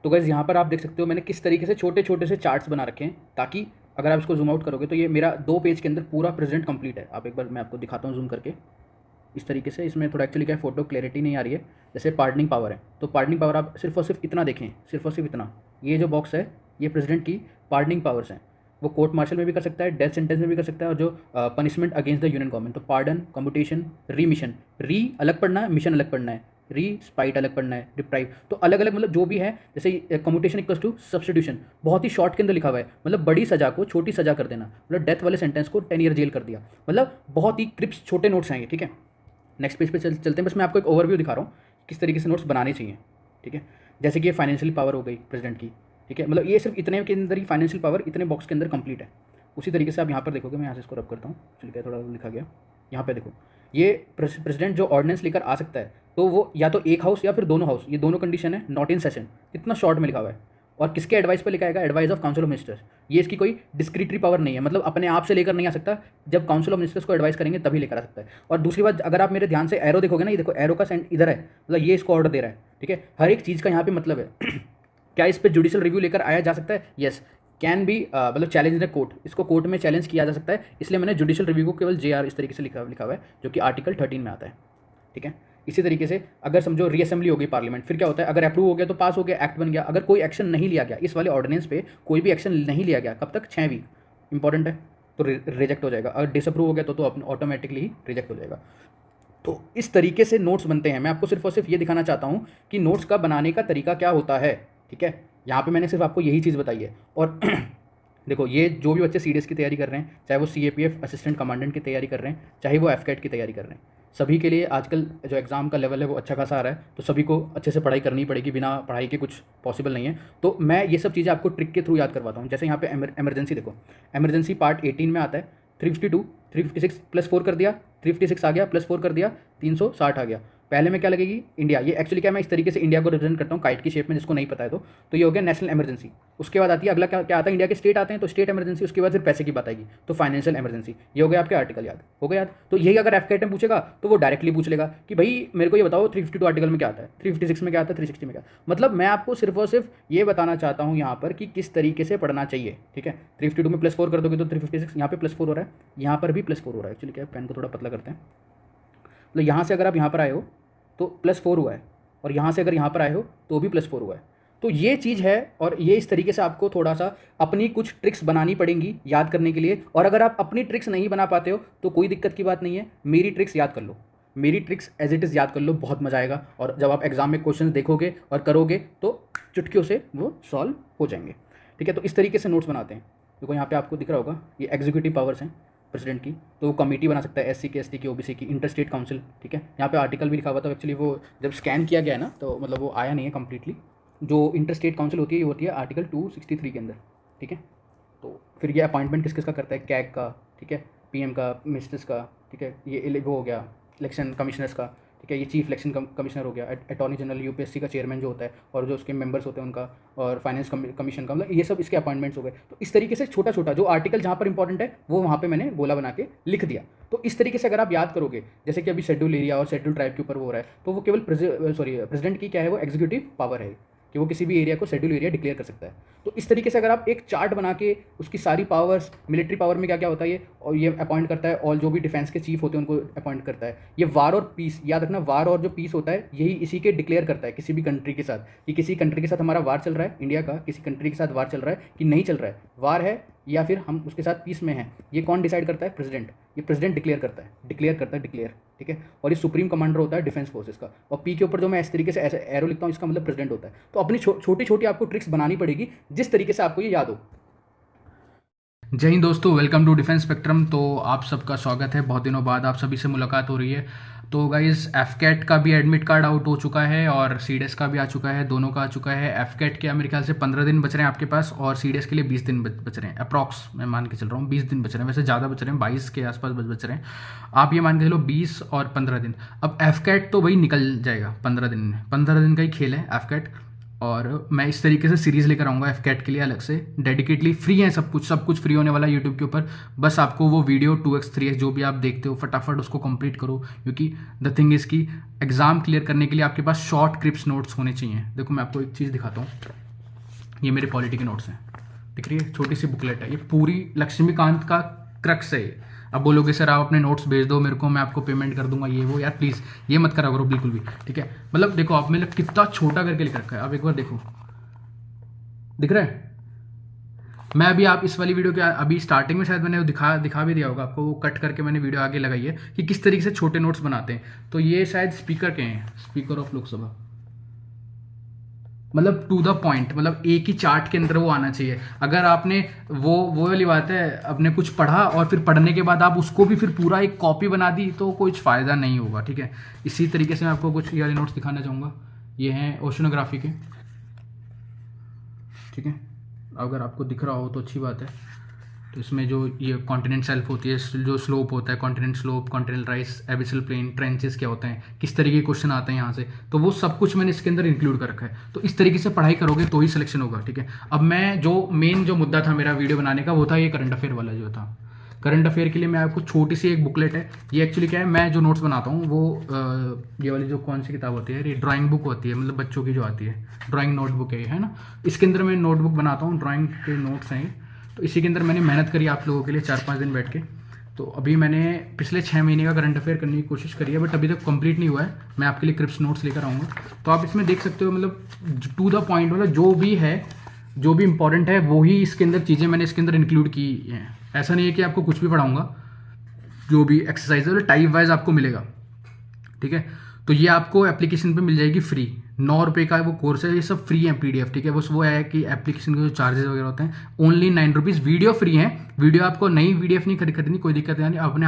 तो गाइस यहाँ पर आप देख सकते हो मैंने किस तरीके से छोटे छोटे से चार्ट्स बना रखे हैं, ताकि अगर आप इसको जूम आउट करोगे तो ये मेरा 2 पेज के अंदर पूरा प्रेजेंट कंप्लीट है। आप एक बार मैं आपको दिखाता हूँ जूम करके इस तरीके से। इसमें थोड़ा एक्चुअली क्या है, फोटो क्लैरिटी नहीं आ रही है। जैसे पार्डनिंग पावर है, तो पार्डनिंग पावर आप सिर्फ और सिर्फ इतना देखें, सिर्फ और सिर्फ इतना, ये जो बॉक्स है ये प्रेसिडेंट की पार्डनिंग पावर्स हैं। वो कोर्ट मार्शल में भी कर सकता है, डेथ सेंटेंस में भी कर सकता है, और जो punishment against the union government, तो पार्डन, कम्यूटेशन, रीमिशन, री अलग पढ़ना है, मिशन अलग पढ़ना है, री स्पाइट अलग पढ़ना है, डिप्राइव, तो अलग अलग मतलब जो भी है। जैसे कम्यूटेशन इक्वल्स टू सब्स्टिट्यूशन, बहुत ही शॉर्ट के अंदर लिखा हुआ है, मतलब बड़ी सजा को छोटी सजा कर देना, मतलब डेथ वाले सेंटेंस को 10 ईयर जेल कर दिया, मतलब बहुत ही क्रिप्स छोटे नोट्स हैं ये, ठीक है। नेक्स्ट पेज पे चलते हैं। बस मैं आपको एक ओवरव्यू दिखा रहा हूँ किस तरीके से नोट्स बनाने चाहिए, ठीक है। जैसे कि ये फाइनेंशियल पावर हो गई प्रेसिडेंट की, ठीक है, मतलब ये सिर्फ इतने के अंदर ही फाइनेंशियल पावर इतने बॉक्स के अंदर कंप्लीट है। उसी तरीके से आप यहाँ पर देखोगे, मैं यहाँ से इसको रब करता हूँ, चलिए थोड़ा लिखा गया, यहाँ पे देखो, ये प्रेसिडेंट जो ऑर्डिनेंस लेकर आ सकता है, तो वो या तो एक हाउस या फिर दोनों हाउस, ये दोनों कंडीशन है, नॉट इन सेशन, इतना शॉर्ट में लिखा हुआ है। और किसके एडवाइस पर लिखा आएगा, advice of council of ministers. ये इसकी कोई डिस्क्रिटरी पावर नहीं है, मतलब अपने आप से लेकर नहीं आ सकता, जब काउंसिल ऑफ मिनिस्टर्स को एडवाइस करेंगे तभी लेकर आ सकता है। और दूसरी बात, अगर आप मेरे ध्यान से एरो देखोगे ना, ये देखो एरो का सेंट इधर है, मतलब ये इसको ऑर्डर दे रहा है, ठीक है। हर एक चीज़ का यहाँ पे मतलब है। क्या इस पर जुडिशियल रिव्यू लेकर आया जा सकता है, यस, कैन बी, मतलब चैलेंज इन कोर्ट, इसको कोर्ट में चैलेंज किया जा सकता है, इसलिए मैंने जुडिशियल रिव्यू को केवल JR इस तरीके से लिखा हुआ है, जो कि आर्टिकल 13 में आता है, ठीक है। इसी तरीके से अगर समझो रीअसेंबली हो गई पार्लियामेंट, फिर क्या होता है, अगर अप्रूव हो गया तो पास हो गया, एक्ट बन गया। अगर कोई एक्शन नहीं लिया गया, इस वाले ऑर्डिनेंस पे कोई भी एक्शन नहीं लिया गया, कब तक, 6 वीक, इंपॉर्टेंट है, तो रिजेक्ट हो जाएगा। अगर डिसअप्रूव हो गया तो ऑटोमेटिकली ही रिजेक्ट हो जाएगा। तो इस तरीके से नोट्स बनते हैं। मैं आपको सिर्फ और सिर्फ ये दिखाना चाहता हूँ कि नोट्स का बनाने का तरीका क्या होता है, ठीक है। यहाँ पे मैंने सिर्फ आपको यही चीज़ बताई है। और देखो, ये जो भी बच्चे CDS की तैयारी कर रहे हैं, चाहे वो CAPF असिस्टेंट कमांडेंट की तैयारी कर रहे हैं, चाहे वो FCAT की तैयारी कर रहे हैं, सभी के लिए आजकल जो एग्ज़ाम का लेवल है वो अच्छा खासा आ रहा है, तो सभी को अच्छे से पढ़ाई करनी पड़ेगी, बिना पढ़ाई के कुछ पॉसिबल नहीं है। तो मैं ये सब चीज़ें आपको ट्रिक के थ्रू याद करवाता हूँ। जैसे यहाँ पे एमरजेंसी देखो, एमरजेंसी पार्ट 18 में आता है, 352, 356 प्लस 4 कर दिया, 356 आ गया, प्लस 4 कर दिया, 360 आ गया। पहले में क्या लगेगी, इंडिया। ये एक्चुअली क्या, मैं इस तरीके से इंडिया को रिप्रेजेंट करता हूँ काइट की शेप में, जिसको नहीं पता है तो ये हो गया नेशनल इमरजेंसी। उसके बाद आती है अगला क्या आता है, इंडिया के स्टेट आते हैं, तो स्टेट इमरजेंसी। उसके बाद फिर पैसे की बात आएगी, तो फाइनेंशियल इमरजेंसी। ये हो गया आपके आर्टिकल, याद हो गया याद। तो यही अगर FCAT में पूछेगा तो वो डायरेक्टली पूछ लेगा कि भाई मेरे को ये बताओ 352 आर्टिकल में क्या आता है, 356 में क्या आता है, 360 में क्या। मतलब मैं आपको सिर्फ और सिर्फ ये बताना चाहता हूँ यहाँ पर कि किस तरीके से पढ़ना चाहिए, ठीक है। 352 में प्लस 4 कर दोगे तो 356, यहाँ पे प्लस 4 हो रहा है, यहाँ पर भी प्लस 4 हो रहा है। एक्चुअली क्या है, पेन को थोड़ा पतला करते हैं। मतलब यहाँ से अगर आप यहाँ पर आए हो तो +4 हुआ है, और यहाँ से अगर यहाँ पर आए हो तो भी +4 हुआ है। तो ये चीज़ है, और ये इस तरीके से आपको थोड़ा सा अपनी कुछ ट्रिक्स बनानी पड़ेंगी याद करने के लिए। और अगर आप अपनी ट्रिक्स नहीं बना पाते हो तो कोई दिक्कत की बात नहीं है, मेरी ट्रिक्स याद कर लो, मेरी ट्रिक्स एज इट इज़ याद कर लो, बहुत मज़ा आएगा। और जब आप एग्जाम में क्वेश्चन देखोगे और करोगे तो चुटकियों से वो सॉल्व हो जाएंगे, ठीक है। तो इस तरीके से नोट्स बनाते हैं। देखो यहाँ पे आपको दिख रहा होगा, ये एग्जीक्यूटिव पावर्स हैं प्रेसिडेंट की, तो वो कमेटी बना सकता है SC की, ST की, OBC की, इंटर स्टेट काउंसिल, ठीक है। यहाँ पे आर्टिकल भी लिखा हुआ था, एक्चुअली वो जब स्कैन किया गया है ना, तो मतलब वो आया नहीं है कंप्लीटली। जो इंटर स्टेट काउंसिल होती है, ये होती है आर्टिकल 263 के अंदर, ठीक है। तो फिर ये अपॉइंटमेंट किस किस का करता है, कैग का, ठीक है, PM का, मिनिस्टर्स का, ठीक है, ये वो हो गया इलेक्शन कमिश्नर्स का, ठीक है, ये चीफ इलेक्शन कमिश्नर हो गया, अटॉर्नी जनरल UPSC का चेयरमैन जो होता है, और जो उसके मेंबर्स होते हैं उनका, और फाइनेंस कमीशन का, मतलब ये सब इसके अपॉइंटमेंट्स हो गए। तो इस तरीके से छोटा छोटा जो आर्टिकल जहाँ पर इंपॉर्टेंट है वो वहाँ पे मैंने गोला बना के लिख दिया। तो इस तरीके से अगर आप याद करोगे, जैसे कि अभी शेड्यूल एरिया और शेड्यूल ट्राइब के ऊपर वो हो रहा है, तो वो केवल प्रेसिडेंट की क्या है, वो एग्जीक्यूटिव पावर है कि वो किसी भी एरिया को शेड्यूल एरिया डिक्लेयर कर सकता है। तो इस तरीके से अगर आप एक चार्ट बना के उसकी सारी पावर्स, मिलिट्री पावर में क्या क्या होता है ये, और ये अपॉइंट करता है, और जो भी डिफेंस के चीफ होते हैं उनको अपॉइंट करता है। ये वार और पीस, याद रखना, वार और जो पीस होता है यही इसी के डिक्लेयर करता है किसी भी कंट्री के साथ, कि किसी कंट्री के साथ हमारा वार चल रहा है, इंडिया का किसी कंट्री के साथ वार चल रहा है कि नहीं चल रहा है, वार है या फिर हम उसके साथ पीस में हैं, ये कौन डिसाइड करता है, प्रेसिडेंट। ये प्रेसिडेंट डिक्लेयर करता है, डिक्लेयर, ठीक है। और ये सुप्रीम कमांडर होता है डिफेंस फोर्सेस का। और P के ऊपर जो मैं इस तरीके से ऐसे एरो लिखता हूँ, इसका मतलब प्रेसिडेंट होता है। तो अपनी छोटी छोटी आपको ट्रिक्स बनानी पड़ेगी जिस तरीके से आपको ये याद हो। जय हिंद दोस्तों, वेलकम टू डिफेंस स्पेक्ट्रम। तो आप सबका स्वागत है, बहुत दिनों बाद आप सभी से मुलाकात हो रही है। तो गाइस, FCAT का भी एडमिट कार्ड आउट हो चुका है और CDS का भी आ चुका है, दोनों का आ चुका है। FCAT के मेरे ख्याल से 15 दिन बच रहे हैं आपके पास, और CDS के लिए 20 दिन बच रहे हैं अप्रॉक्स। मैं मान के चल रहा हूँ 20 दिन बच रहे हैं, वैसे ज़्यादा बच रहे हैं, 22 के आसपास बच रहे हैं। आप ये मान के चलो 20 और 15 दिन। अब FCAT तो भाई निकल जाएगा 15 दिन में, 15 दिन का ही खेल है FCAT। और मैं इस तरीके से सीरीज़ लेकर आऊँगा FCAT के लिए अलग से, डेडिकेटली फ्री है, सब कुछ फ्री होने वाला है यूट्यूब के ऊपर। बस आपको वो वीडियो 2x 3x जो भी आप देखते हो फटाफट उसको कंप्लीट करो, क्योंकि द थिंग इज़ कि एग्ज़ाम क्लियर करने के लिए आपके पास शॉर्ट क्रिप्स नोट्स होने चाहिए। देखो मैं आपको एक चीज़ दिखाता हूँ, ये मेरे पॉलिटी के नोट्स हैं, दिख रही है, छोटी सी बुकलेट है, ये पूरी लक्ष्मीकांत का क्रक्स है ये। अब बोलोगे सर आप अपने नोट्स भेज दो मेरे को, मैं आपको पेमेंट कर दूंगा, ये वो, यार प्लीज़ ये मत करा करो बिल्कुल भी, ठीक है। मतलब देखो आप मैंने कितना छोटा करके लिख रखा है, आप एक बार देखो, दिख रहा है। मैं अभी आप इस वाली वीडियो के अभी स्टार्टिंग में शायद मैंने वो दिखा भी दिया होगा आपको, वो कट करके मैंने वीडियो आगे लगाई है कि किस तरीके से छोटे नोट्स बनाते हैं। तो ये शायद स्पीकर के हैं, स्पीकर ऑफ लोकसभा, मतलब टू द पॉइंट, मतलब एक ही चार्ट के अंदर वो आना चाहिए। अगर आपने वो वाली बात है, आपने कुछ पढ़ा और फिर पढ़ने के बाद आप उसको भी फिर पूरा एक कॉपी बना दी तो कुछ फ़ायदा नहीं होगा, ठीक है। इसी तरीके से मैं आपको कुछ ये वाले नोट्स दिखाना चाहूँगा, ये हैं ओशनोग्राफी के, ठीक है। अगर आपको दिख रहा हो तो अच्छी बात है। तो इसमें जो ये कॉन्टिनेंट सेल्फ होती है, जो स्लोप होता है, continent slope, continent rise, abyssal plain, trenches क्या होते हैं, किस तरीके के क्वेश्चन आते हैं यहाँ से, तो वो सब कुछ मैंने इसके अंदर इंक्लूड कर रखा है। तो इस तरीके से पढ़ाई करोगे तो ही सिलेक्शन होगा, ठीक है। अब मैं जो मेन जो मुद्दा था मेरा वीडियो बनाने का वो था ये करंट अफेयर वाला जो था। करंट अफेयर के लिए मैं आपको छोटी सी एक बुकलेट है, ये एक्चुअली क्या है, मैं जो नोट्स बनाता हूँ वो ये वाली जो कौन सी किताब होती है, ये ड्राइंग बुक होती है, मतलब बच्चों की जो आती है, ड्राइंग नोटबुक है ना। इसके अंदर मैं नोटबुक बनाता हूँ, ड्राइंग के नोट्स हैं ये। तो इसी के अंदर मैंने मेहनत करी आप लोगों के लिए 4-5 दिन बैठ के। तो अभी मैंने पिछले 6 महीने का करंट अफेयर करने की कोशिश करी है, बट अभी तक कंप्लीट नहीं हुआ है। मैं आपके लिए क्रिप्स नोट्स लेकर आऊँगा, तो आप इसमें देख सकते हो, मतलब टू द पॉइंट, मतलब जो भी है, जो भी इंपॉर्टेंट है वो ही इसके अंदर चीज़ें मैंने इसके अंदर इंक्लूड की हैं। ऐसा नहीं है कि आपको कुछ भी पढ़ाऊँगा, जो भी एक्सरसाइज है टाइप वाइज आपको मिलेगा, ठीक है। तो ये आपको एप्लीकेशन पे मिल जाएगी फ्री, 9 रुपये का वो कोर्स है, ये सब फ्री है पीडीएफ, ठीक है। बस वो है कि एप्लीकेशन के जो चार्जेस वगैरह होते हैं ओनली 9 रुपीज़, वीडियो फ्री है। वीडियो आपको नई पीडीएफ नहीं खरीदनी, कोई दिक्कत नहीं, अपने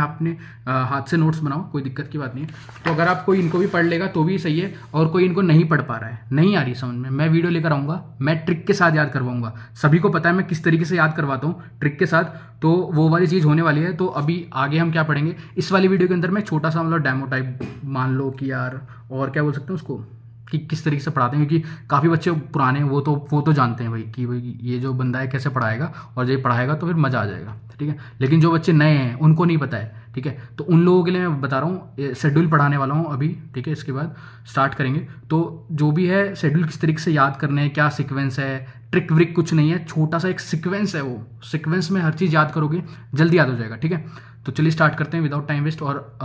हाथ से नोट्स बनाओ, कोई दिक्कत की बात नहीं है। तो अगर आप कोई इनको भी पढ़ लेगा तो भी सही है, और कोई इनको नहीं पढ़ पा रहा है, नहीं आ रही समझ में, मैं वीडियो लेकर आऊँगा, मैं ट्रिक के साथ याद करवाऊँगा। सभी को पता है मैं किस तरीके से याद करवाता हूँ ट्रिक के साथ, तो वो वाली चीज़ होने वाली है। तो अभी आगे हम क्या पढ़ेंगे इस वाली वीडियो के अंदर, मैं छोटा सा मतलब डेमो टाइप मान लो कि यार, और क्या बोल सकते हैं उसको, कि किस तरीके से पढ़ाते हैं, क्योंकि काफ़ी बच्चे पुराने हैं, वो तो जानते हैं भाई कि भाई ये जो बंदा है कैसे पढ़ाएगा, और जब पढ़ाएगा तो फिर मज़ा आ जाएगा, ठीक है। लेकिन जो बच्चे नए हैं उनको नहीं पता है, ठीक है। तो उन लोगों के लिए मैं बता रहा हूँ, शेड्यूल पढ़ाने वाला हूँ अभी, ठीक है। इसके बाद स्टार्ट करेंगे, तो जो भी है शेड्यूल किस तरीके से याद करने हैं, क्या सिक्वेंस है, ट्रिक व्रिक कुछ नहीं है, छोटा सा एक सिक्वेंस है, वो सिक्वेंस में हर चीज़ याद करोगे जल्दी याद हो जाएगा, ठीक है। तो चलिए स्टार्ट करते हैं विदाउट टाइम वेस्ट, और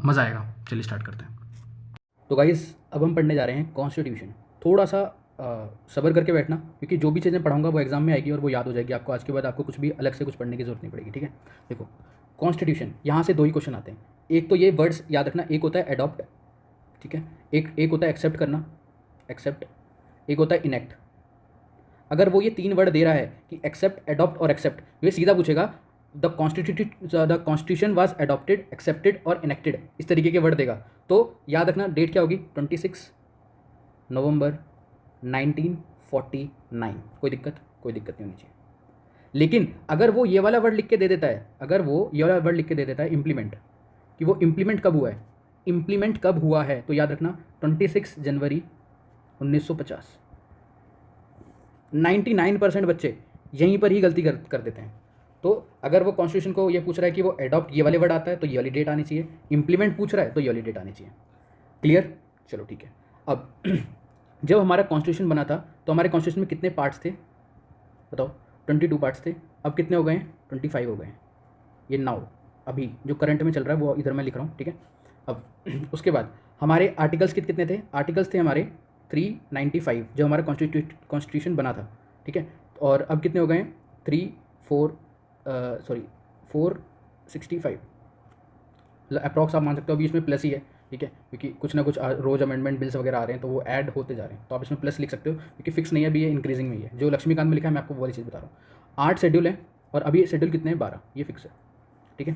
मज़ा आएगा। चलिए स्टार्ट करते हैं। तो गाइस अब हम पढ़ने जा रहे हैं कॉन्स्टिट्यूशन। थोड़ा सा सब्र करके बैठना, क्योंकि जो भी चीज़ें पढ़ाऊंगा वो एग्जाम में आएगी और वो याद हो जाएगी आपको। आज के बाद आपको कुछ भी अलग से कुछ पढ़ने की जरूरत नहीं पड़ेगी, ठीक है। देखो कॉन्स्टिट्यूशन, यहाँ से 2 ही क्वेश्चन आते हैं। एक तो ये वर्ड्स याद रखना, एक होता है एडॉप्ट, ठीक है, एक होता है एक्सेप्ट करना, एक्सेप्ट, एक होता है इनेक्ट। अगर वो ये 3 वर्ड दे रहा है कि एक्सेप्ट, एडॉप्ट और एक्सेप्ट, ये सीधा पूछेगा the constitution was adopted, accepted और इनेक्टेड, इस तरीके के वर्ड देगा। तो याद रखना डेट क्या होगी, 26 नवंबर 1949। कोई दिक्कत नहीं होनी चाहिए। लेकिन अगर वो ये वाला वर्ड लिख के दे देता है, अगर वो ये वाला वर्ड लिख के दे देता है इम्प्लीमेंट, कि वो इम्प्लीमेंट कब हुआ है, इम्प्लीमेंट कब हुआ है, तो याद रखना 26 जनवरी 1950। 99% बच्चे यहीं पर ही गलती कर देते हैं। तो अगर वो कॉन्स्टिट्यूशन को ये पूछ रहा है कि वो एडॉप्ट ये वाले वर्ड आता है तो ये वाली डेट आनी चाहिए, इम्प्लीमेंट पूछ रहा है तो ये वाली डेट आनी चाहिए। क्लियर, चलो ठीक है। अब जब हमारा कॉन्स्टिट्यूशन बना था तो हमारे कॉन्स्टिट्यूशन में कितने पार्ट्स थे बताओ, 22 पार्ट्स थे। अब कितने हो गए हैं, 25 हो गए हैं। ये नाउ अभी जो करंट में चल रहा है वो इधर मैं लिख रहा हूँ, ठीक है। अब उसके बाद हमारे आर्टिकल्स कितने थे, आर्टिकल्स थे हमारे 395 जब हमारा कॉन्स्टिट्यूशन बना था, ठीक है। और अब कितने हो गए हैं, 465 अप्रॉक्स आप मान सकते हो। अभी इसमें प्लस ही है, ठीक है, क्योंकि कुछ ना कुछ रोज अमेंडमेंट बिल्स वगैरह आ रहे हैं तो वो ऐड होते जा रहे हैं, तो आप इसमें प्लस लिख सकते हो, क्योंकि फिक्स नहीं है अभी, ये इंक्रीजिंग में ही है। जो लक्ष्मीकांत में लिखा है मैं आपको वो वाली चीज़ बता रहा हूँ। 8 शेड्यूल है और अभी शेड्यूल कितने हैं, 12, ये फिक्स है, ठीक है।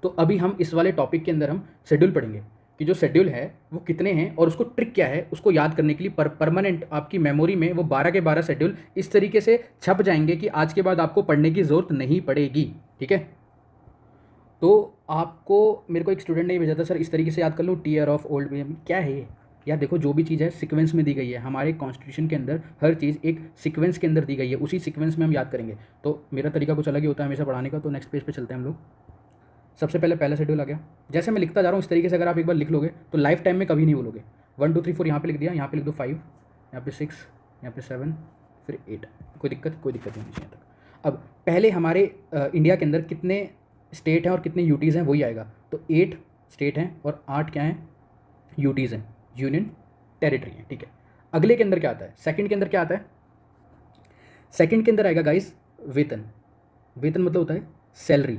तो अभी हम इस वाले टॉपिक के अंदर हम शेड्यूल पढ़ेंगे कि जो शेड्यूल है वो कितने हैं और उसको ट्रिक क्या है, उसको याद करने के लिए परमानेंट आपकी मेमोरी में वो 12 के 12 शेड्यूल इस तरीके से छप जाएंगे कि आज के बाद आपको पढ़ने की ज़रूरत नहीं पड़ेगी, ठीक है। तो आपको, मेरे को एक स्टूडेंट ने ही भेजा था, सर इस तरीके से याद कर लो, टीयर ऑफ ओल्ड क्या है ये। यार देखो जो भी चीज़ है सीक्वेंस में दी गई है, हमारे कॉन्स्टिट्यूशन के अंदर हर चीज़ एक सीक्वेंस के अंदर दी गई है, उसी सीक्वेंस में हम याद करेंगे। तो मेरा तरीका कुछ अलग ही होता है हमेशा पढ़ाने का। तो नेक्स्ट पेज पे चलते हैं हम लोग। सबसे पहले पहला शेड्यूल आ गया, जैसे मैं लिखता जा रहा हूँ इस तरीके से अगर आप एक बार लिख लोगे तो लाइफ टाइम में कभी नहीं भूलोगे। 1 2 3 4 यहाँ पे लिख दिया, यहाँ पे लिख दो 5, यहाँ पे 6, यहाँ पे 7, फिर 8। कोई दिक्कत नहीं होनी चाहिए तक। अब पहले हमारे इंडिया के अंदर कितने स्टेट हैं और कितने यूटीज़ हैं वही आएगा। तो 8 स्टेट हैं और 8 क्या हैं, यूटीज़ हैं, यूनियन टेरिटरी हैं, ठीक है। अगले के अंदर क्या आता है, सेकंड के अंदर क्या आता है, सेकंड के अंदर आएगा गाइस वेतन। वेतन मतलब होता है सैलरी।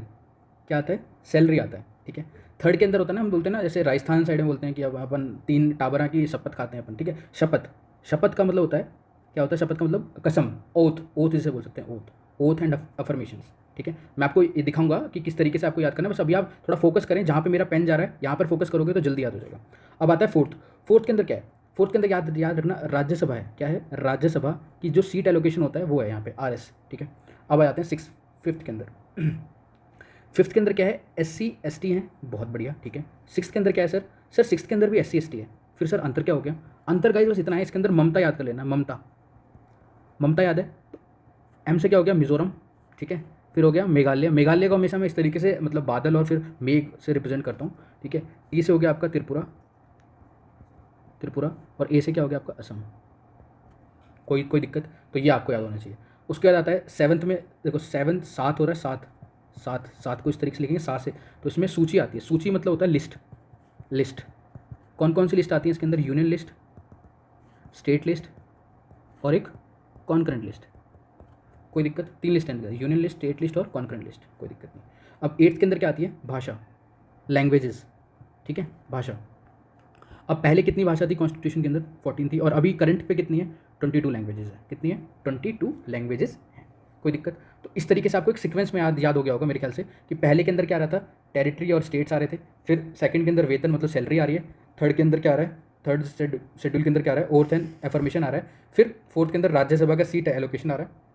क्या आता है, सैलरी आता है, ठीक है। थर्ड के अंदर होता है ना, हम बोलते हैं ना, जैसे राजस्थान साइड में बोलते हैं कि अब अपन 3 टाबरा की शपथ खाते हैं अपन, ठीक है। शपथ, शपथ का मतलब होता है, क्या होता है शपथ का मतलब, कसम, ओथ, ओथ इसे बोल सकते हैं, ओथ, ओथ एंड अफर्मेशंस, ठीक है। मैं आपको ये दिखाऊंगा कि किस तरीके से आपको याद करना है, बस अभी आप थोड़ा फोकस करें, जहाँ पे मेरा पेन जा रहा है यहाँ पर फोकस करोगे तो जल्दी याद हो जाएगा। अब आता है फोर्थ। फोर्थ के अंदर क्या है, फोर्थ के अंदर याद याद रखना, राज्यसभा है। क्या है, राज्यसभा की जो सीट एलोकेशन होता है वो है यहाँ पे RS, ठीक है। अब आ जाते हैं फिफ्थ के अंदर। फिफ्थ के अंदर क्या है, SC ST हैं, बहुत बढ़िया, ठीक है। सिक्स के अंदर क्या है सर, सर सिक्स के अंदर भी SC ST है। फिर सर अंतर क्या हो गया, अंतर गाइस बस इतना है, इसके अंदर ममता याद कर लेना, ममता, ममता याद है। तो M से क्या हो गया, मिजोरम, ठीक है। फिर हो गया मेघालय, मेघालय को हमेशा मैं इस तरीके से मतलब बादल और फिर मेघ से रिप्रेजेंट करता हूँ, ठीक है। T से हो गया आपका त्रिपुरा, त्रिपुरा, और A से क्या हो गया आपका असम। कोई कोई दिक्कत, तो ये आपको याद होना चाहिए। उसके बाद आता है सेवन्थ में, देखो सेवन्थ, सात हो रहा है, सात, सात, सात को इस तरीके से लिखेंगे, सात से, तो इसमें सूची आती है। सूची मतलब होता है लिस्ट, लिस्ट। कौन कौन सी लिस्ट आती है इसके अंदर, यूनियन लिस्ट, स्टेट लिस्ट और एक कॉन्करेंट लिस्ट। कोई दिक्कत, 3 लिस्ट है, यूनियन लिस्ट, स्टेट लिस्ट और कॉन्करेंट लिस्ट, कोई दिक्कत नहीं। अब एट्थ के अंदर क्या आती है, भाषा, लैंग्वेजेस, ठीक है, भाषा। अब पहले कितनी भाषा थी कॉन्स्टिट्यूशन के अंदर, 14 थी, और अभी करंट पे कितनी है, 22 लैंग्वेजेस है। कितनी है, 22 लैंग्वेजेस हैं। कोई दिक्कत, तो इस तरीके से आपको एक सीक्वेंस में याद हो गया होगा मेरे ख्याल से, कि पहले के अंदर क्या रहा था, टेरिटरी और स्टेट्स आ रहे थे। फिर सेकंड के अंदर वेतन मतलब सैलरी आ रही है। थर्ड के अंदर क्या आ रहा है, थर्ड शेड्यूल के अंदर क्या आ रहा है, ओथ एंड एफर्मेशन आ रहा है। फिर फोर्थ के अंदर राज्यसभा का सीट एलोकेशन आ रहा है।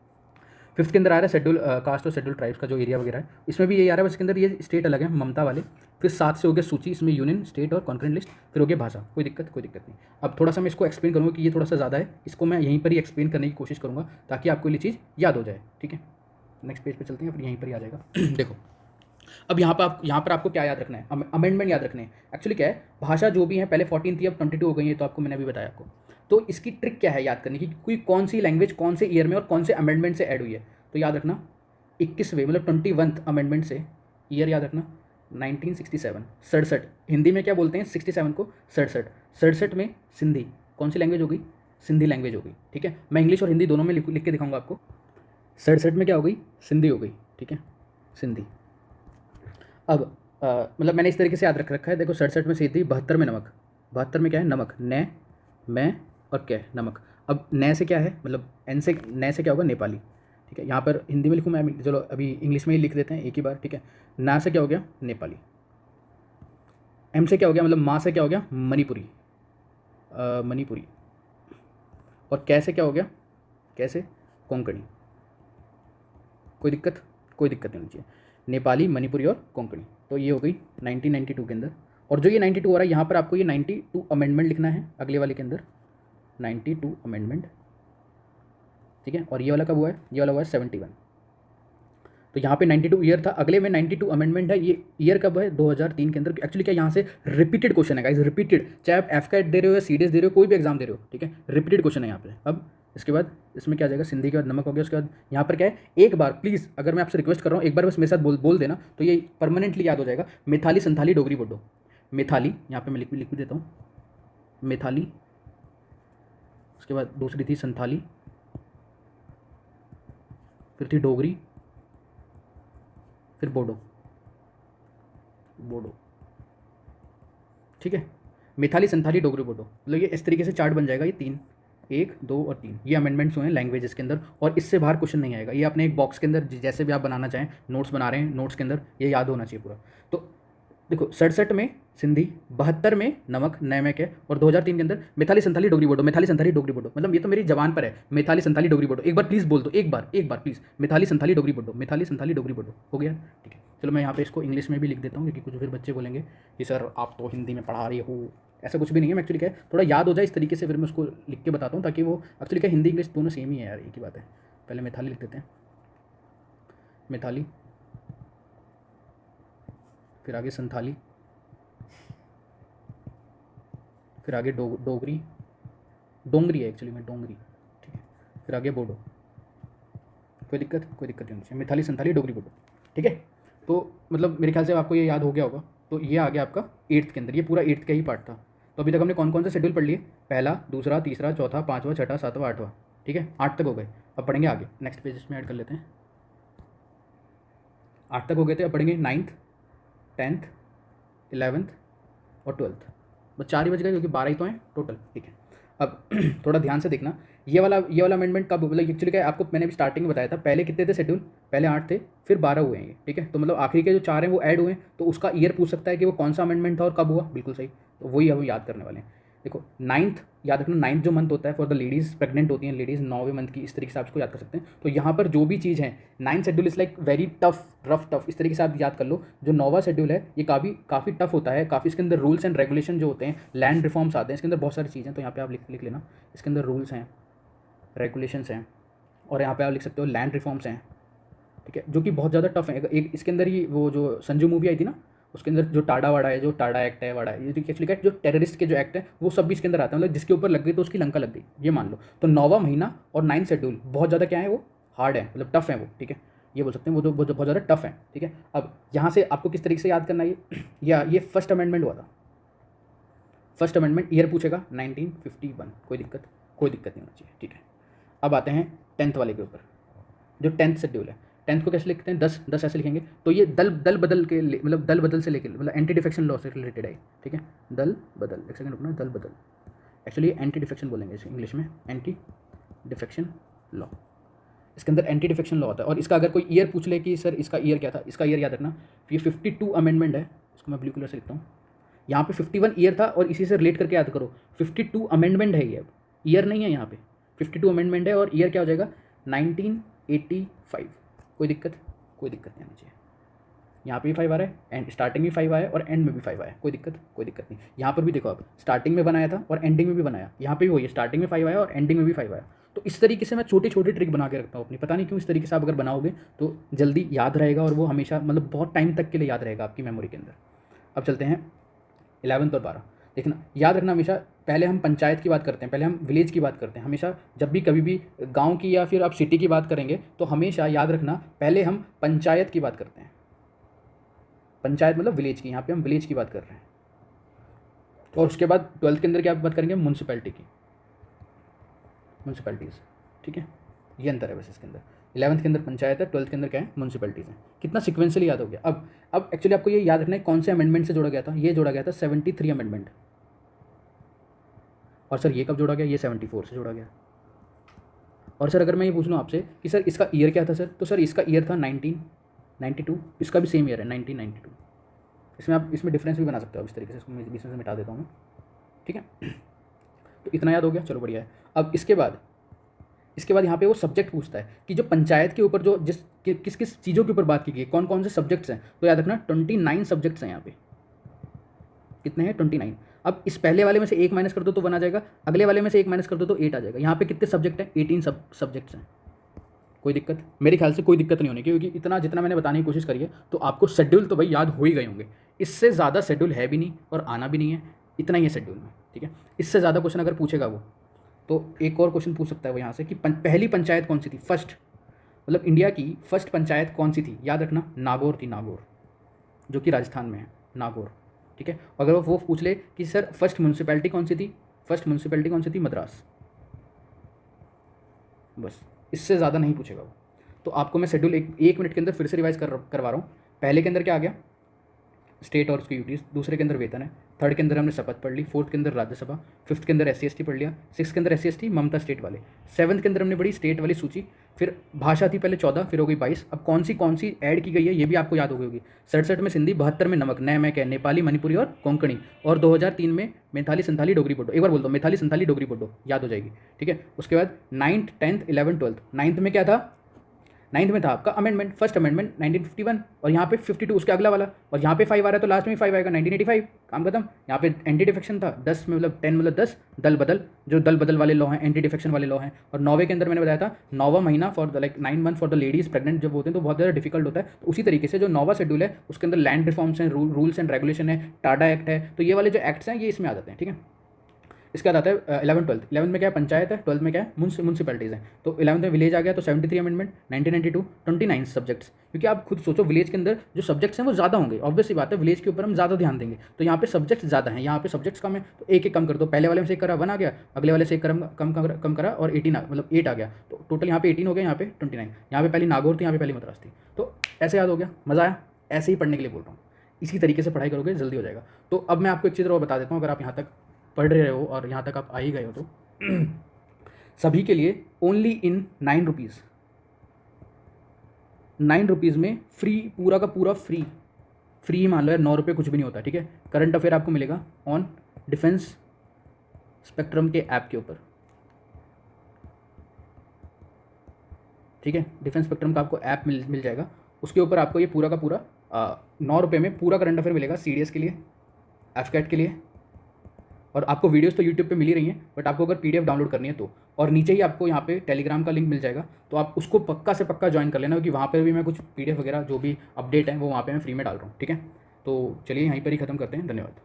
फिफ्थ के अंदर आ रहा है शेड्यूल कास्ट और शेड्यूल ट्राइब्स का जो एरिया वगैरह है, इसमें भी यही आ रहा है, बस इसके अंदर ये स्टेट अलग है, ममता वाले। फिर सात से हो गया सूची, इसमें यूनियन, स्टेट और कॉन्करेंट लिस्ट। फिर हो गया भाषा। कोई दिक्कत नहीं। अब थोड़ा सा मैं इसको एक्सप्लेन करूँगा कि ये थोड़ा सा ज़्यादा है, इसको मैं यहीं पर ही एक्सप्लेन करने की कोशिश करूँगा ताकि आपको ये चीज़ याद हो जाए, ठीक है। नेक्स्ट पेज पे चलते हैं, फिर यहीं पर ही आ जाएगा। देखो, अब यहाँ पर आपको क्या याद रखना है, अमेंडमेंट याद रखने हैं। एक्चुअली क्या है, भाषा जो भी है, पहले 14 थी, अब 22 हो गई है, तो आपको मैंने अभी बताया आपको। तो इसकी ट्रिक क्या है याद करने की, कोई कौन सी लैंग्वेज कौन से ईयर में और कौन से अमेंडमेंट से ऐड हुई है। तो याद रखना 21वें मतलब 21th अमेंडमेंट से, ईयर याद रखना 1967, 67। हिंदी में क्या बोलते हैं 67 को, 67। 67 में सिंधी, कौन सी लैंग्वेज हो गई, सिंधी लैंग्वेज हो गई, ठीक है। मैं इंग्लिश और हिंदी दोनों में लिख के दिखाऊंगा आपको। 67 में क्या हो गई, सिंधी हो गई, ठीक है, सिंधी। अब मतलब मैंने इस तरीके से याद रख रखा है, देखो 67 में सिंधी, 72 में नमक, 72 में क्या है, नमक, न, मैं और क्या है, नमक। अब न से क्या है, मतलब एन से, न से क्या होगा, नेपाली, ठीक है। यहाँ पर हिंदी में लिखूँ मैं, चलो अभी इंग्लिश में ही लिख देते हैं एक ही बार, ठीक है। ना से क्या हो गया, नेपाली। एम से क्या हो गया, मतलब माँ से क्या हो गया, मणिपुरी, मणिपुरी। और कैसे क्या हो गया, कैसे, कोंकणी। कोई दिक्कत नहीं होनी चाहिए, नेपाली, मणिपुरी और कोंकणी। तो ये हो गई 1992 के अंदर। और जो ये 92 हो रहा है, यहाँ पर आपको ये 92 अमेंडमेंट लिखना है अगले वाले के अंदर, 92 अमेंडमेंट, ठीक है। और ये वाला कब हुआ है, ये वाला हुआ है 71। तो यहाँ पे 92 ईयर था, अगले में 92 अमेंडमेंट है। ये ईयर कब है, 2003 के अंदर। एक्चुअली क्या यहाँ से रिपीटेड क्वेश्चन है गाइस, रिपीटेड, चाहे आप एफकैट दे रहे हो या सीडीएस दे रहे हो, कोई भी एग्जाम दे रहे हो, ठीक है, रिपीटेड क्वेश्चन है यहाँ पे। अब इसके बाद इसमें क्या आ जाएगा, सिंधी के बाद नमक हो गया। उसके बाद यहाँ पर क्या है, एक बार प्लीज़, अगर मैं आपसे रिक्वेस्ट कर रहा हूँ, एक बार बस मेरे साथ बोल देना, तो ये परमानेंटली याद हो जाएगा। मिथाली, संथाली, डोगरी, बोडो। मिथाली यहाँ पे मैं लिख भी देता हूँ, मिथाली। उसके बाद दूसरी थी संथाली, फिर थी डोगरी, फिर बोडो, बोडो, ठीक है। मिथाली, संथाली, डोगरी, बोडो, मतलब ये इस तरीके से चार्ट बन जाएगा। ये 3, 1, 2 और 3 ये अमेंडमेंट्स हुए हैं लैंग्वेजेस के अंदर, और इससे बाहर क्वेश्चन नहीं आएगा। ये अपने एक बॉक्स के अंदर जैसे भी आप बनाना चाहें, नोट्स बना रहे हैं, नोट्स के अंदर ये याद होना चाहिए पूरा। तो देखो 67 में सिंधी, 72 में नमक, नैमक है, और 2003 के अंदर मिथाली, संथाली, डोगरी, बोडो, मिथाली, संथाली, डोगरी, बोडो। मतलब ये तो मेरी जबान पर है, मिथाली, संथाली, डोगरी, बोडो। एक बार प्लीज़ बोल दो, एक बार प्लीज़, मिथाली, संथाली, डोगरी, बोडो, मिथाली, संथाली, डोगरी, बोडो। हो गया, ठीक है। चलो मैं यहाँ पे इसको इंग्लिश में भी लिख देता हूँ, क्योंकि कुछ फिर बच्चे बोलेंगे कि सर आप तो हिंदी में पढ़ा रहे हो। ऐसा कुछ भी नहीं है, मैं एक्चुअली क्या है, थोड़ा याद हो जाए इस तरीके से, फिर मैं उसको लिख के बताता हूँ, ताकि वो एक्चुअली क्या, हिंदी इंग्लिश दोनों सेम ही है यार, एक ही बात है। पहले मिथाली लिख देते हैं, मिथाली, फिर आगे संथाली, फिर आगे डोगरी, डोंगरी है एक्चुअली में, डोंगरी, ठीक है। फिर आ गया बोडो, कोई दिक्कत नहीं होनी चाहिए, मैथिली संथाली डोगरी बोडो, ठीक है। तो मतलब मेरे ख्याल से आपको ये याद हो गया होगा। तो ये आ गया आपका 8th के अंदर, ये पूरा 8th का ही पार्ट था। तो अभी तक हमने कौन कौन से शेड्यूल पढ़ लिए, पहला, दूसरा, तीसरा, चौथा, पाँचवा, छठा, सातवां, आठवां, ठीक है, 8 तक हो गए। अब पढ़ेंगे आगे, नेक्स्ट पेज इसमें ऐड कर लेते हैं। 8 तक हो गए थे, अब पढ़ेंगे 9th, 10th, 11th और 12th। बस 4 ही बज गए क्योंकि 12 ही तो हैं टोटल, ठीक है। अब थोड़ा ध्यान से देखना, ये वाला अमेंडमेंट कब, मतलब एक्चुअली क्या है, आपको मैंने भी स्टार्टिंग में बताया था, पहले कितने थे शेड्यूल, पहले 8 थे, फिर 12 हुए हैं ये, ठीक है। तो मतलब आखिरी के जो 4 हैं वो ऐड हुए हैं, तो उसका ईयर पूछ सकता है कि वो कौन सा अमेंडमेंट था और कब हुआ, बिल्कुल सही। तो वही हम याद करने वाले हैं। देखो 9th याद रखना, 9th जो मंथ होता है फॉर द लेडीज़, प्रेग्नेंट होती हैं लेडीज़, 9वें मंथ की, इस तरीके से आप इसको याद कर सकते हैं। तो यहाँ पर जो भी चीज़ है, 9th schedule is like very tough, tough, इस तरीके से आप याद कर लो। जो 9वां शेड्यूल है ये काफ़ी टफ होता है, काफ़ी इसके अंदर रूल्स एंड रेगुलेशन जो होते हैं, लैंड रिफॉर्म्स आते हैं, इसके अंदर बहुत सारी चीज़ें, तो यहाँ पे आप लिख लेना, इसके अंदर रूल्स हैं, रेगुलेशंस हैं, और यहाँ पे आप लिख सकते हो लैंड रिफॉर्म्स हैं, ठीक है, जो कि बहुत ज़्यादा टफ है। एक इसके अंदर ही वो जो संजू मूवी आई थी ना, उसके अंदर जो टाडा वाड़ा है, जो टाडा एक्ट है, वाड़ा है, ये एक्चुअली क्या है, जो टेररिस्ट के जो एक्ट है वो सब भी इसके अंदर आते हैं, मतलब जिसके ऊपर लग गई तो उसकी लंका लग गई, ये मान लो। तो 9वां महीना और 9th शेड्यूल बहुत ज़्यादा क्या है, वो हार्ड है, मतलब टफ है वो, ठीक है, ये बोल सकते हैं, वो जो बहुत ज़्यादा टफ है, ठीक है। अब यहाँ से आपको किस तरीके से याद करना है, ये फर्स्ट अमेंडमेंट हुआ था, फर्स्ट अमेंडमेंट ईयर पूछेगा 1951, कोई दिक्कत नहीं होना चाहिए, ठीक है। अब आते हैं 10th वाले के ऊपर, जो 10th शेड्यूल है। 10th को कैसे लिखते हैं, 10 ऐसे लिखेंगे। तो ये दल बदल के मतलब दल बदल से लेके, मतलब एंटी डिफेक्शन लॉ से रिलेटेड है, ठीक है। दल बदल, एक सेकंड रुकना, दल बदल, एक्चुअली एंटी डिफेक्शन बोलेंगे इसे इंग्लिश में, एंटी डिफेक्शन लॉ। इसके अंदर एंटी डिफेक्शन लॉ होता है, और इसका अगर कोई ईयर पूछ ले कि सर इसका ईयर क्या था, इसका ईयर याद रखना, ये 52 अमेंडमेंट है, इसको मैं ब्लू कलर से लिखता हूँ। यहाँ पे 51 ईयर था और इसी से रिलेट करके याद करो, 52 अमेंडमेंट है ये, अब ईयर नहीं है यहाँ पे, 52 अमेंडमेंट है, और ईयर क्या हो जाएगा 1985। कोई दिक्कत नहीं आनी चाहिए। यहाँ पे भी 5 आ रहा है, एंड स्टार्टिंग में 5 आया और एंड में भी 5 आया, कोई दिक्कत नहीं। यहाँ पर भी देखो, आप स्टार्टिंग में बनाया था और एंडिंग में भी बनाया, यहाँ पे भी वही है, स्टार्टिंग में 5 आया और एंडिंग में भी 5 आया। तो इस तरीके से मैं छोटे ट्रिक बना के रखता हूँ अपनी, पता नहीं क्यों, इस तरीके से आप अगर बनाओगे तो जल्दी याद रहेगा, और वो हमेशा मतलब बहुत टाइम तक के लिए याद रहेगा आपकी मेमोरी के अंदर। अब चलते हैं 11th और 12। देखना, याद रखना हमेशा, पहले हम पंचायत की बात करते हैं, पहले हम विलेज की बात करते हैं, हमेशा जब भी कभी भी गांव की या फिर आप सिटी की बात करेंगे तो हमेशा याद रखना पहले हम पंचायत की बात करते हैं। पंचायत मतलब विलेज की, यहाँ पे हम विलेज की बात कर रहे हैं। और उसके बाद 12th के अंदर क्या बात करेंगे, म्यूनसिपैलिटी की, म्यूनसिपैलिटीज़, ठीक है, ये अंतर है बस इसके अंदर। 11th के अंदर पंचायत है, 12th के अंदर क्या है, म्यूनसिपैलिटीज़ है। कितना सिक्वेंशियली याद हो गया। अब एक्चुअली आपको ये याद रखना है कौन से अमेंडमेंट से जोड़ा गया था, ये जोड़ा गया था 73 अमेंडमेंट, और सर ये कब जोड़ा गया, ये 74 से जोड़ा गया। और सर अगर मैं ये पूछ लूँ आपसे कि सर इसका ईयर क्या था सर, तो सर इसका ईयर था 1992, इसका भी सेम ईयर है 1992। इसमें आप इसमें डिफरेंस भी बना सकते हो इस तरीके से, इसको मैं बीच में से मिटा देता हूँ मैं, ठीक है। तो इतना याद हो गया, चलो बढ़िया है। अब इसके बाद यहाँ पे वो सब्जेक्ट पूछता है कि जो पंचायत के ऊपर जो किस किस चीज़ों के ऊपर बात की गई, कौन कौन से सब्जेक्ट्स हैं। तो याद रखना 29 सब्जेक्ट्स हैं यहाँ पे, कितने हैं 29। अब इस पहले वाले में से 1 माइनस कर दो तो 1 आ जाएगा, अगले वाले में से 1 माइनस कर दो तो 8 आ जाएगा। यहाँ पे कितने सब्जेक्ट हैं, 18 सब्जेक्ट्स हैं। कोई दिक्कत, मेरे ख्याल से कोई दिक्कत नहीं होनी, क्योंकि इतना जितना मैंने बताने की कोशिश करी है, तो आपको शेड्यूल तो भाई याद हो ही गए होंगे। इससे ज़्यादा शेड्यूल है भी नहीं और आना भी नहीं है, इतना ही है शेड्यूल में, ठीक है। इससे ज़्यादा क्वेश्चन अगर पूछेगा वो, तो एक और क्वेश्चन पूछ सकता है वो यहाँ से कि पहली पंचायत कौन सी थी, फर्स्ट, मतलब इंडिया की फर्स्ट पंचायत कौन सी थी। याद रखना नागौर थी, नागौर, जो कि राजस्थान में है, नागौर, ठीक है। अगर वो पूछ ले कि सर फर्स्ट म्यूनसिपैलिटी कौन सी थी, फर्स्ट म्यूनसिपैलिटी कौन सी थी, मद्रास, बस, इससे ज़्यादा नहीं पूछेगा वो। तो आपको मैं शेड्यूल एक मिनट के अंदर फिर से रिवाइज करवा रहा हूँ। पहले के अंदर क्या आ गया, स्टेट और उसकी ड्यूटीज़, दूसरे के अंदर वेतन है, थर्ड के अंदर हमने शपथ पढ़ ली, फोर्थ के अंदर राज्यसभा, फिफ्थ के अंदर SC/ST पढ़ लिया, सिक्स के अंदर SC/ST ममता स्टेट वाले, सेवन्थ के अंदर हमने पढ़ी स्टेट वाली सूची, फिर भाषा थी पहले 14, फिर हो गई 22। अब कौन सी ऐड की गई है ये भी आपको याद हो गई होगी। 67 में सिंधी, 72 में नमक, नए में क्या, नेपाली, मणिपुरी और कोंकणी, और 2003 में मैथिली संथाली डोगरी बोडो। एक बार बोल दो, मैथिली संथाली डोगरी बोडो, याद हो जाएगी, ठीक है। उसके बाद 9th 10th 11th 12th। 9th में क्या था, 9th में था आपका अमेंडमेंट, फर्स्ट अमेंडमेंट 1951, और यहाँ पे 52 उसके अगला वाला, और यहाँ पे 5 आ रहा है तो लास्ट में 5 आएगा 1985, काम खत्म। यहाँ पे एंटी डिफेक्शन था 10 में, मतलब 10 मतलब 10, दल बदल, जो दल बदल वाले लॉ हैं, एंटी डिफेक्शन वाले लॉ हैं। और 9वें के अंदर मैंने बताया था 9वां महीना for the like 9 month for the ladies pregnant जब होते हैं तो बहुत ज़्यादा डिफिकल्ट होता है। तो उसी तरीके से जो 9वां शेड्यूल है उसके अंदर लैंड रिफॉर्म्स हैं, रूल्स एंड रेगुलेशन है, टाडा एक्ट है, तो ये वाले जो एक्ट्स हैं ये इसमें आ जाते हैं, ठीक है। इसके बाद आता है 11th 12th। 11th में क्या है, पंचायत है। 12th में क्या है, म्यूनसिपैलिटीज़ हैं। तो 11th में विलेज आ गया, तो 73 अमेंडमेंट 1992, 29 सब्जेक्ट्स। क्योंकि आप खुद सोचो, विलेज के अंदर जो सब्जेक्ट्स हैं वो ज़्यादा होंगे, ऑब्वियस सी बात है, विलेज के ऊपर हम ज़्यादा ध्यान देंगे, तो यहाँ पे सब्जेक्ट्स ज़्यादा हैं, यहाँ पे सब्जेक्ट्स कम है, तो एक एक कम कर दो। पहले वाले में से एक करा 1 आ गया, अगले वाले से एक कम करा और 18 मतलब 8 आ गया, तो टोटल यहाँ पे 18 हो गया, यहाँ पे 29। यहाँ पे पहली नागौर थी, यहाँ पे पहली मद्रास थी। तो ऐसे याद हो गया, मज़ा आया। ऐसे ही पढ़ने के लिए बोल रहा हूँ, इसी तरीके से पढ़ाई करोगे जल्दी हो जाएगा। तो अब मैं आपको एक चीज़ और बता देता हूँ, अगर आप यहाँ तक पढ़ रहे हो और यहाँ तक आप आ ही गए हो तो सभी के लिए ओनली इन 9 रुपीज़, 9 रुपीज़ में फ्री, पूरा का पूरा फ्री, फ्री मान लो यार, 9 रुपये कुछ भी नहीं होता, ठीक है। करंट अफेयर आपको मिलेगा ऑन डिफेंस स्पेक्ट्रम के ऐप के ऊपर, ठीक है। डिफेंस स्पेक्ट्रम का आपको ऐप मिल जाएगा, उसके ऊपर आपको ये पूरा का पूरा 9 रुपये में पूरा करंट अफेयर मिलेगा, CDS के लिए, एफकेट के लिए। और आपको वीडियोस तो यूट्यूब पे मिल ही रही हैं, बट आपको अगर PDF डाउनलोड करनी है तो, और नीचे ही आपको यहाँ पे टेलीग्राम का लिंक मिल जाएगा, तो आप उसको पक्का से पक्का ज्वाइन कर लेना, क्योंकि वहाँ पर भी मैं कुछ PDF वगैरह जो भी अपडेट है वो वहाँ पे मैं फ्री में डाल रहा हूँ, ठीक है। तो चलिए यहीं पर ही ख़त्म करते हैं, धन्यवाद।